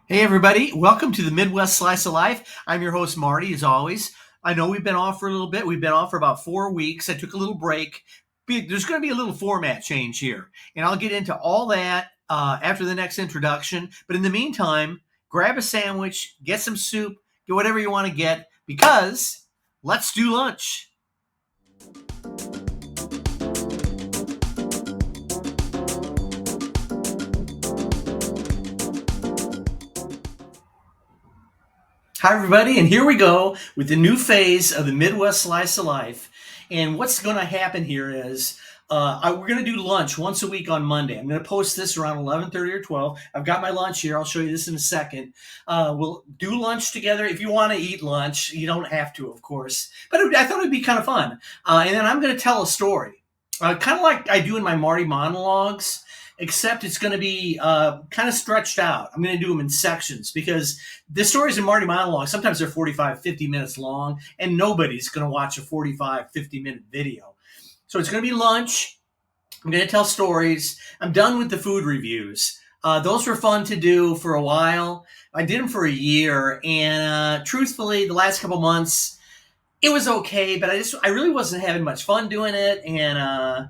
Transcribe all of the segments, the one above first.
Hey, everybody. Welcome to the Midwest Slice of Life. I'm your host, Marty, as always. I know we've been off for a little bit. We've been off for about 4 weeks. I took a little break. There's going to be a little format change here, and I'll get into all that after the next introduction. But in the meantime, grab a sandwich, get some soup, get whatever you want to get, because let's do lunch. Hi, everybody, and here we go with the new phase of the Midwest Slice of Life. And what's going to happen here is we're going to do lunch once a week on Monday. I'm going to post this around 11:30 or 12. I've got my lunch here. I'll show you this in a second. We'll do lunch together. If you want to eat lunch, you don't have to, of course. But I thought it'd be kind of fun. And then I'm going to tell a story, kind of like I do in my Marty monologues, except it's going to be kind of stretched out. I'm going to do them in sections because the stories in Marty monologue, sometimes they're 45, 50 minutes long, and nobody's going to watch a 45, 50-minute video. So it's going to be lunch. I'm going to tell stories. I'm done with the food reviews. Those were fun to do for a while. I did them for a year, and truthfully, the last couple months, it was okay, but I really wasn't having much fun doing it, and I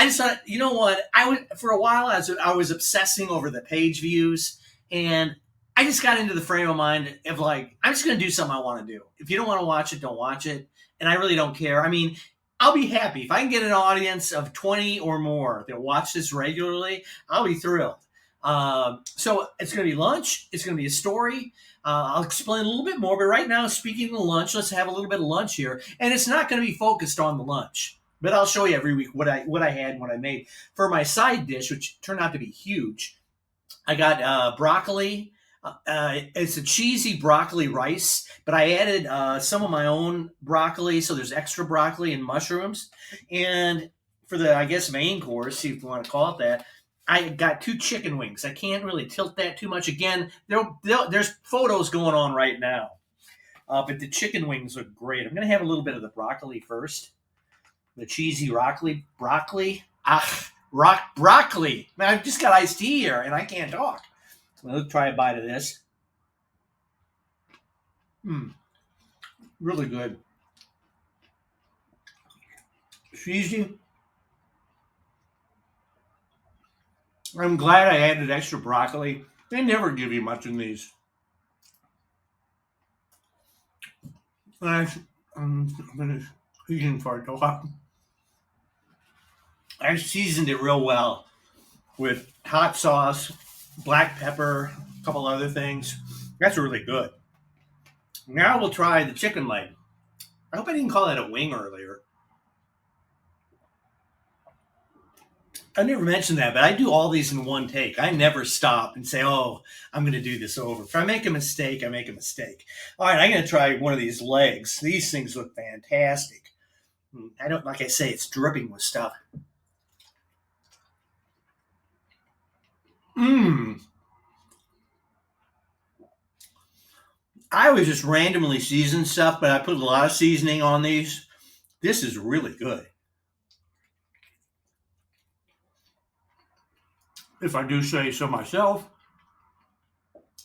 just thought, you know what? For a while I was obsessing over the page views, and I just got into the frame of mind of like I'm just going to do something I want to do. If you don't want to watch it, don't watch it, and I really don't care. I mean, I'll be happy if I can get an audience of 20 or more that watch this regularly. I'll be thrilled. So it's going to be lunch. It's going to be a story. I'll explain a little bit more, but right now, speaking of lunch, let's have a little bit of lunch here, and it's not going to be focused on the lunch. But I'll show you every week what I had and what I made for my side dish, which turned out to be huge. I got broccoli. It's a cheesy broccoli rice, but I added some of my own broccoli, so there's extra broccoli and mushrooms. And for the, I guess, main course, if you want to call it that, I got 2 chicken wings. I can't really tilt that too much. Again, there's photos going on right now, but the chicken wings look great. I'm going to have a little bit of the broccoli first. The cheesy broccoli. Broccoli. Man, I've just got iced tea here and I can't talk. Let's try a bite of this. Really good. Cheesy. I'm glad I added extra broccoli. They never give you much in these. I'm eating for a lot. I seasoned it real well with hot sauce, black pepper, a couple other things. That's really good. Now we'll try the chicken leg. I hope I didn't call that a wing earlier. I never mentioned that, but I do all these in one take. I never stop and say, oh, I'm going to do this over. If I make a mistake, I make a mistake. All right, I'm going to try one of these legs. These things look fantastic. I don't, like I say, it's dripping with stuff. Mmm. I always just randomly season stuff, but I put a lot of seasoning on these. This is really good. If I do say so myself.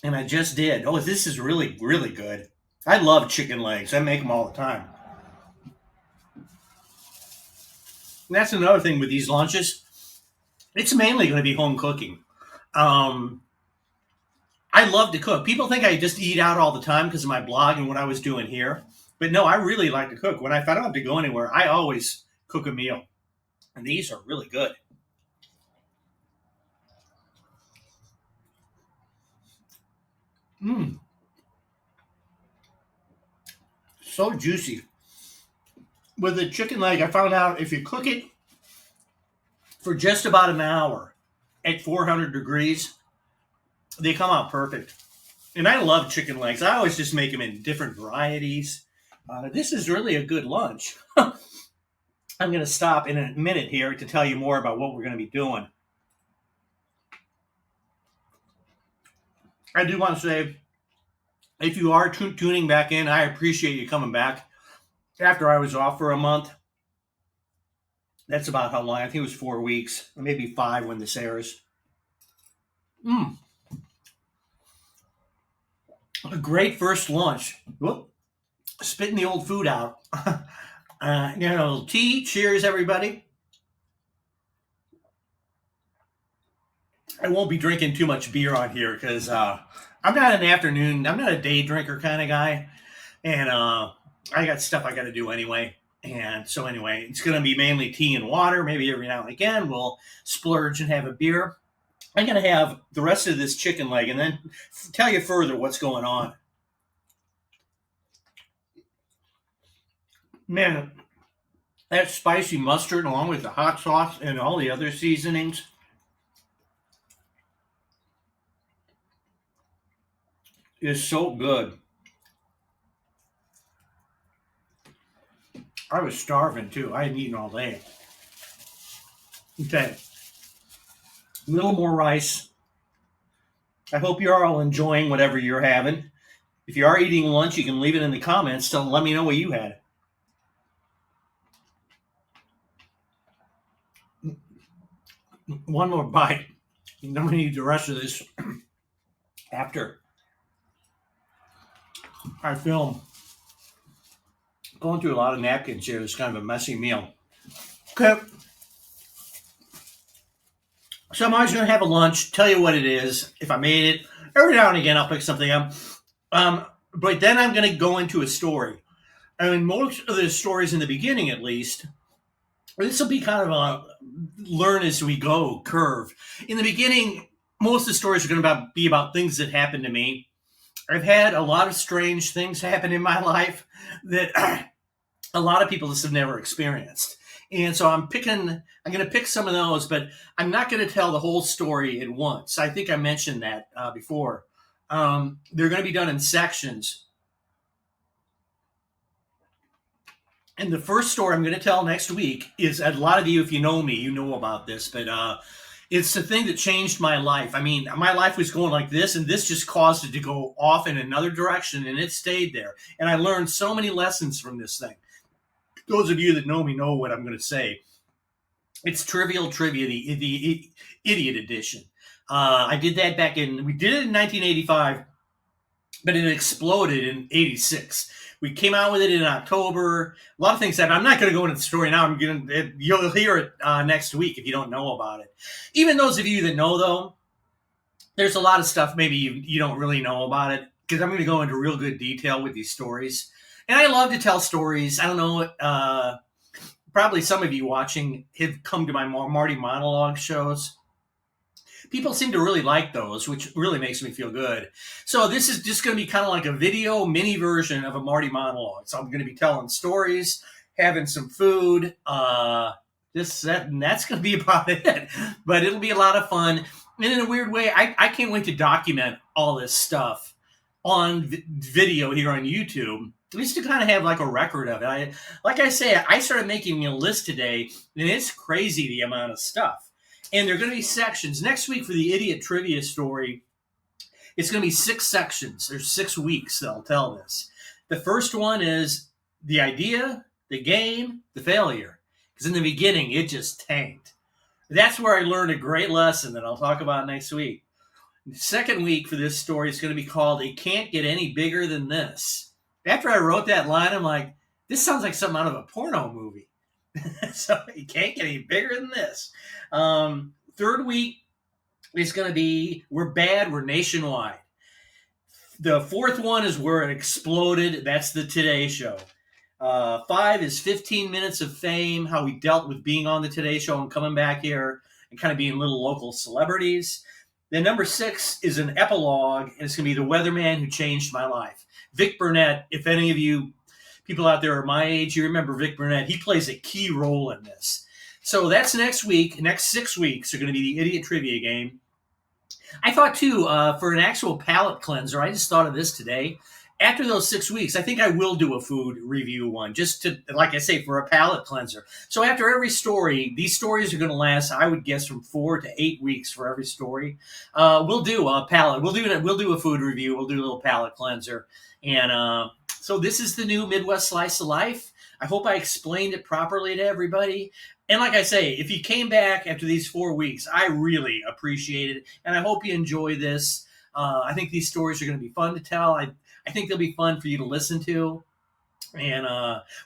And I just did. Oh, this is really, really good. I love chicken legs. I make them all the time. And that's another thing with these lunches. It's mainly going to be home cooking. Um, I love to cook. People think I just eat out all the time because of my blog and what I was doing here. But no, I really like to cook. If I don't have to go anywhere, I always cook a meal. And these are really good. Mmm, so juicy. With the chicken leg, I found out if you cook it for just about an hour at 400 degrees, they come out perfect. And I love chicken legs. I always just make them in different varieties. This is really a good lunch. I'm going to stop in a minute here to tell you more about what we're going to be doing. I do want to say, if you are tuning back in, I appreciate you coming back. After I was off for a month, that's about how long. I think it was 4 weeks, or maybe 5 when this airs. Mmm. A great first lunch. Whoop, spitting the old food out. You know, tea. Cheers, everybody. I won't be drinking too much beer on here because I'm not an afternoon. I'm not a day drinker kind of guy, and I got stuff I got to do anyway. And so anyway, it's going to be mainly tea and water. Maybe every now and again we'll splurge and have a beer. I'm going to have the rest of this chicken leg and then tell you further what's going on. Man, that spicy mustard along with the hot sauce and all the other seasonings is so good. I was starving too. I hadn't eaten all day. Okay, a little more rice. I hope you're all enjoying whatever you're having. If you are eating lunch, you can leave it in the comments to let me know what you had. One more bite. I'm going to eat the rest of this after I film. Going through a lot of napkins here. It's kind of a messy meal. Okay. So I'm always going to have a lunch, tell you what it is, if I made it. Every now and again, I'll pick something up. But then I'm going to go into a story. I mean, most of the stories in the beginning, at least, this will be kind of a learn as we go curve. In the beginning, most of the stories are going to be about things that happened to me. I've had a lot of strange things happen in my life that a lot of people just have never experienced. And so I'm going to pick some of those, but I'm not going to tell the whole story at once. I think I mentioned that before. They're going to be done in sections. And the first story I'm going to tell next week is, a lot of you, if you know me, you know about this, but it's the thing that changed my life. I mean, my life was going like this, and this just caused it to go off in another direction, and it stayed there. And I learned so many lessons from this thing. Those of you that know me know what I'm going to say. It's Trivial Trivia, the Idiot Edition. I did that we did it in 1985, but it exploded in 86. We came out with it in October. A lot of things happened. I'm not going to go into the story now. You'll hear it next week if you don't know about it. Even those of you that know, though, there's a lot of stuff maybe you don't really know about it, because I'm going to go into real good detail with these stories. And I love to tell stories. I don't know, probably some of you watching have come to my Marty monologue shows. People seem to really like those, which really makes me feel good. So this is just going to be kind of like a video mini version of a Marty monologue. So I'm going to be telling stories, having some food, and that's going to be about it. But it'll be a lot of fun. And in a weird way, I can't wait to document all this stuff on video here on YouTube. At least to kind of have like a record of it. Like I say, I started making a list today, and it's crazy the amount of stuff. And there are going to be sections. Next week for the Idiot Trivia story, it's going to be 6 sections. There's 6 weeks that I'll tell this. The first one is the idea, the game, the failure. Because in the beginning, it just tanked. That's where I learned a great lesson that I'll talk about next week. The second week for this story is going to be called It Can't Get Any Bigger Than This. After I wrote that line, I'm like, this sounds like something out of a porno movie. So it can't get any bigger than this. Third week is going to be We're Bad, We're Nationwide. The fourth one is Where It Exploded. That's the Today Show. 5 is 15 Minutes of Fame, how we dealt with being on the Today Show and coming back here and kind of being little local celebrities. Then number 6 is an epilogue, and it's going to be The Weatherman Who Changed My Life. Vic Burnett, if any of you people out there are my age, you remember Vic Burnett. He plays a key role in this. So that's next week. Next 6 weeks are going to be the Idiot Trivia game. I thought, too, for an actual palate cleanser, I just thought of this today. After those 6 weeks, I think I will do a food review one, just to, like I say, for a palate cleanser. So after every story, these stories are going to last, I would guess, from 4 to 8 weeks for every story. We'll do a palate. We'll do a food review. We'll do a little palate cleanser. And so this is the new Midwest Slice of Life. I hope I explained it properly to everybody. And like I say, if you came back after these 4 weeks, I really appreciate it. And I hope you enjoy this. I think these stories are going to be fun to tell. I think they'll be fun for you to listen to. And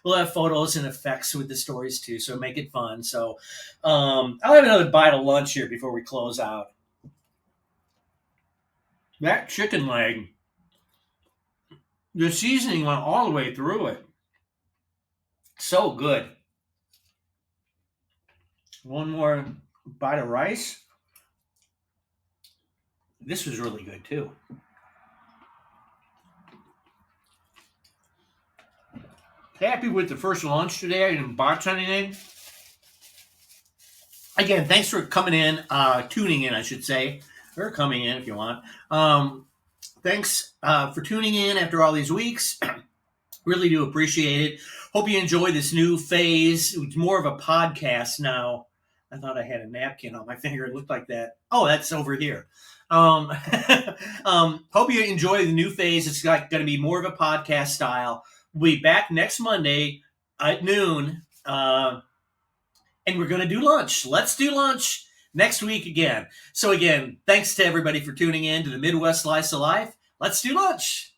we'll have photos and effects with the stories too, so make it fun. So I'll have another bite of lunch here before we close out. That chicken leg, the seasoning went all the way through it. So good. One more bite of rice. This was really good too. Happy with the first lunch today. I didn't botch anything. Again, thanks for coming in, tuning in, I should say, or coming in if you want. Thanks for tuning in after all these weeks. Really do appreciate it. Hope you enjoy this new phase. It's more of a podcast now. I thought I had a napkin on my finger. It looked like that. Oh, that's over here. Hope you enjoy the new phase. It's going to be more of a podcast style. We'll be back next Monday at noon, and we're going to do lunch. Let's do lunch next week again. So again, thanks to everybody for tuning in to the Midwest Slice of Life. Let's do lunch.